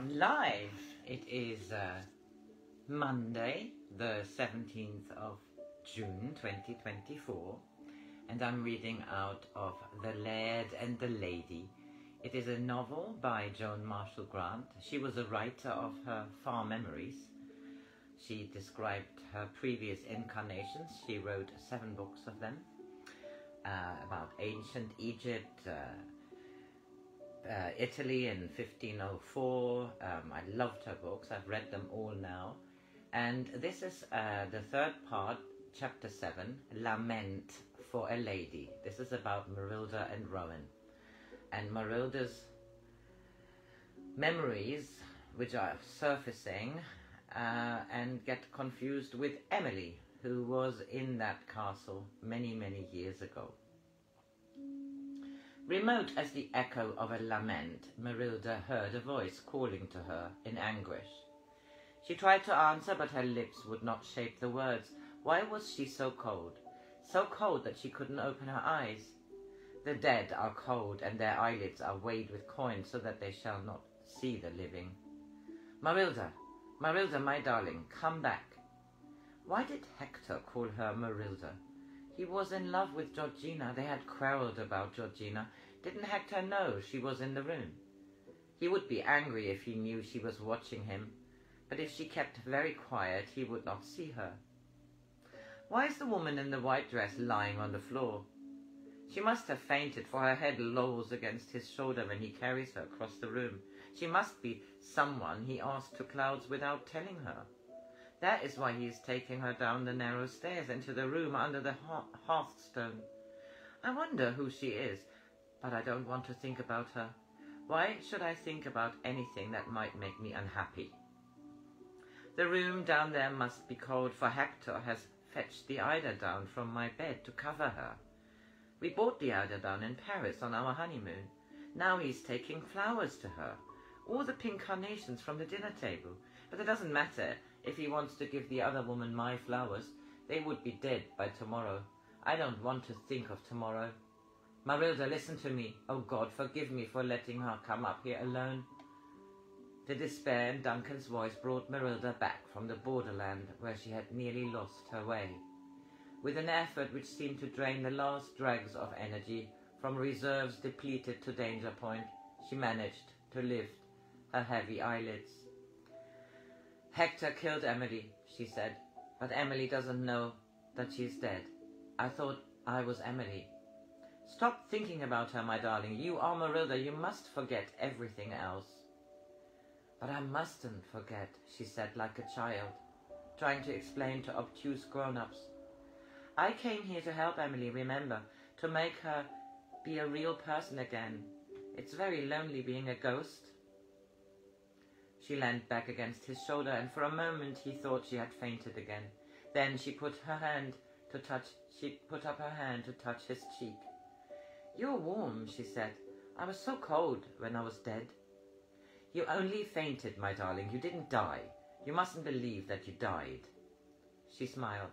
am live. It is Monday, the 17th of June 2024, and I'm reading out of The Laird and the Lady. It is a novel by Joan Marshall Grant. She was a writer of her far memories. She described her previous incarnations. She wrote 7 books of them about ancient Egypt, Italy in 1504. I loved her books. I've read them all now. And this is the 3rd part, chapter 7, Lament for a Lady. This is about Marylda and Rowan. And Marylda's memories, which are surfacing, and get confused with Emilie, who was in that castle many, many years ago. Remote as the echo of a lament, Marylda heard a voice calling to her in anguish. She tried to answer, but her lips would not shape the words. Why was she so cold? So cold that she couldn't open her eyes. The dead are cold, and their eyelids are weighed with coins, so that they shall not see the living. Marylda, Marylda, my darling, come back. Why did Hector call her Marylda? He was in love with Georgina. They had quarrelled about Georgina. Didn't Hector know she was in the room? He would be angry if he knew she was watching him, but if she kept very quiet, he would not see her. Why is the woman in the white dress lying on the floor? She must have fainted, for her head lolls against his shoulder when he carries her across the room. She must be someone he asked to Clouds without telling her. That is why he is taking her down the narrow stairs into the room under the hearthstone. I wonder who she is, but I don't want to think about her. Why should I think about anything that might make me unhappy? The room down there must be cold, for Hector has fetched the eiderdown from my bed to cover her. We bought the eiderdown in Paris on our honeymoon. Now he's taking flowers to her, all the pink carnations from the dinner table. But it doesn't matter if he wants to give the other woman my flowers. They would be dead by tomorrow. I don't want to think of tomorrow. Marylda, listen to me. Oh God, forgive me for letting her come up here alone. The despair in Duncan's voice brought Marylda back from the borderland where she had nearly lost her way. With an effort which seemed to drain the last dregs of energy from reserves depleted to danger point, she managed to lift her heavy eyelids. Hector killed Emilie, she said, but Emilie doesn't know that she's dead. I thought I was Emilie. Stop thinking about her, my darling. You are Marylda. You must forget everything else. But I mustn't forget, she said like a child, trying to explain to obtuse grown-ups. I came here to help Emilie remember, to make her be a real person again. It's very lonely being a ghost. She leaned back against his shoulder, and for a moment he thought she had fainted again. Then she put up her hand to touch his cheek. You're warm, she said. I was so cold when I was dead. You only fainted, my darling. You didn't die. You mustn't believe that you died. She smiled.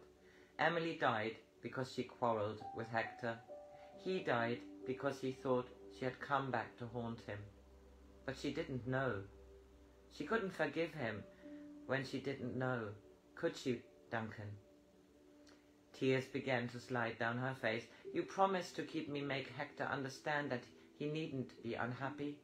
Emilie died because she quarrelled with Hector. He died because he thought she had come back to haunt him. But she didn't know. She couldn't forgive him when she didn't know. Could she, Duncan? Tears began to slide down her face. You promised to make Hector understand that he needn't be unhappy.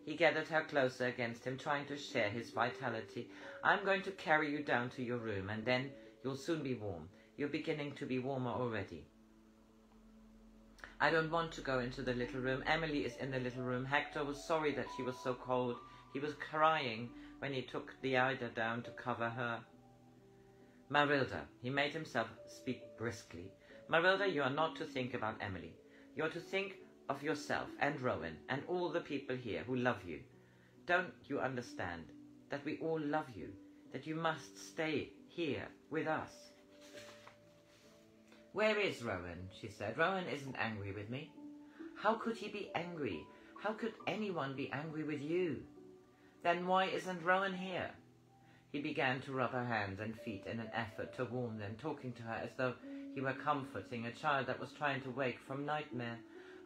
He gathered her closer against him, trying to share his vitality. I'm going to carry you down to your room, and then you'll soon be warm. You're beginning to be warmer already. I don't want to go into the little room. Emilie is in the little room. Hector was sorry that she was so cold. He was crying when he took the eiderdown to cover her. Marylda, he made himself speak briskly. Marylda, you are not to think about Emilie. You are to think of yourself and Rowan and all the people here who love you. Don't you understand that we all love you, that you must stay here with us? Where is Rowan? She said. Rowan isn't angry with me. How could he be angry? How could anyone be angry with you? Then why isn't Rowan here? He began to rub her hands and feet in an effort to warm them, talking to her as though he were comforting a child that was trying to wake from nightmare.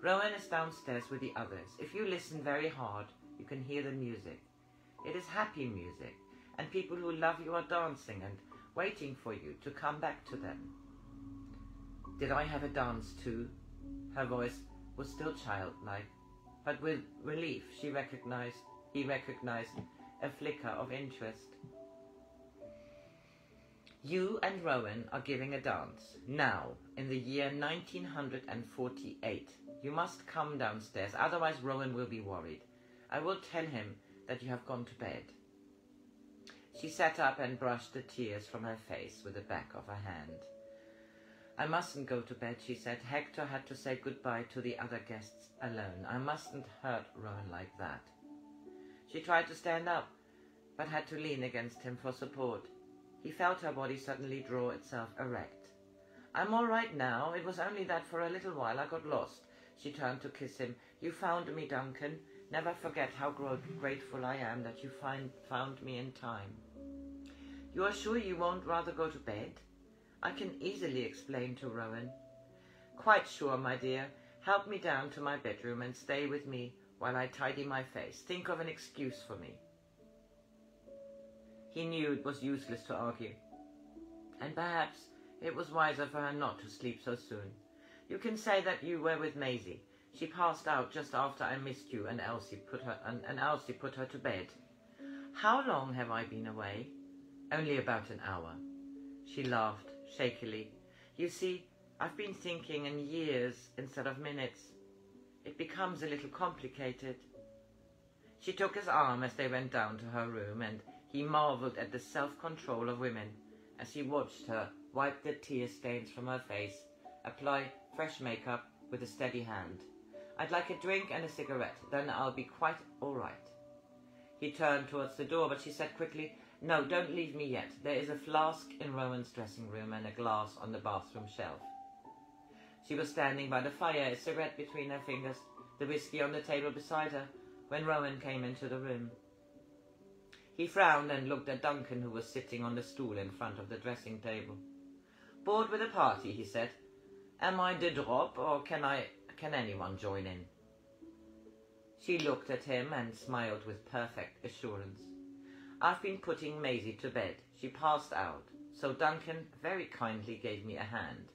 Rowan is downstairs with the others. If you listen very hard, you can hear the music. It is happy music, and people who love you are dancing and waiting for you to come back to them. Did I have a dance too? Her voice was still childlike, but with relief he recognized a flicker of interest. You and Rowan are giving a dance, now, in the year 1948. You must come downstairs, otherwise Rowan will be worried. I will tell him that you have gone to bed. She sat up and brushed the tears from her face with the back of her hand. I mustn't go to bed, she said. Hector had to say goodbye to the other guests alone. I mustn't hurt Rowan like that. She tried to stand up, but had to lean against him for support. He felt her body suddenly draw itself erect. I'm all right now. It was only that for a little while I got lost. She turned to kiss him. You found me, Duncan. Never forget how grateful I am that you found me in time. You are sure you won't rather go to bed? I can easily explain to Rowan. Quite sure, my dear. Help me down to my bedroom and stay with me while I tidy my face. Think of an excuse for me. He knew it was useless to argue, and perhaps it was wiser for her not to sleep so soon. You can say that you were with Maisie. She passed out just after I missed you, and Elsie put her to bed. How long have I been away? Only about an hour. She laughed shakily. You see, I've been thinking in years instead of minutes. It becomes a little complicated. She took his arm as they went down to her room, and he marvelled at the self-control of women as he watched her wipe the tear stains from her face, apply fresh makeup with a steady hand. I'd like a drink and a cigarette, then I'll be quite all right. He turned towards the door, but she said quickly, No, don't leave me yet. There is a flask in Rowan's dressing room and a glass on the bathroom shelf. She was standing by the fire, a cigarette between her fingers, the whiskey on the table beside her, when Rowan came into the room. He frowned and looked at Duncan, who was sitting on the stool in front of the dressing table. Bored with the party, he said. Am I de drop, or can anyone join in? She looked at him and smiled with perfect assurance. I've been putting Maisie to bed. She passed out, so Duncan very kindly gave me a hand.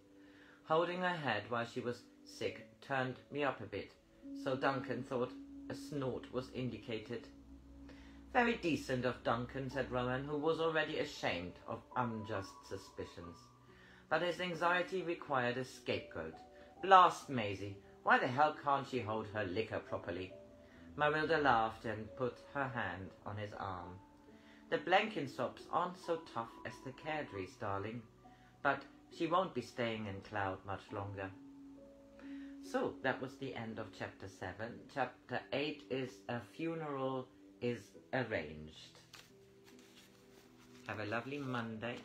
Holding her head while she was sick turned me up a bit, so Duncan thought a snort was indicated. Very decent of Duncan, said Rowan, who was already ashamed of unjust suspicions. But his anxiety required a scapegoat. Blast Maisie! Why the hell can't she hold her liquor properly? Marylda laughed and put her hand on his arm. The Blenkinsops aren't so tough as the Cardries, darling, but she won't be staying in Cloud much longer. So that was the end of chapter 7. Chapter 8 is A Funeral is Arranged. Have a lovely Monday.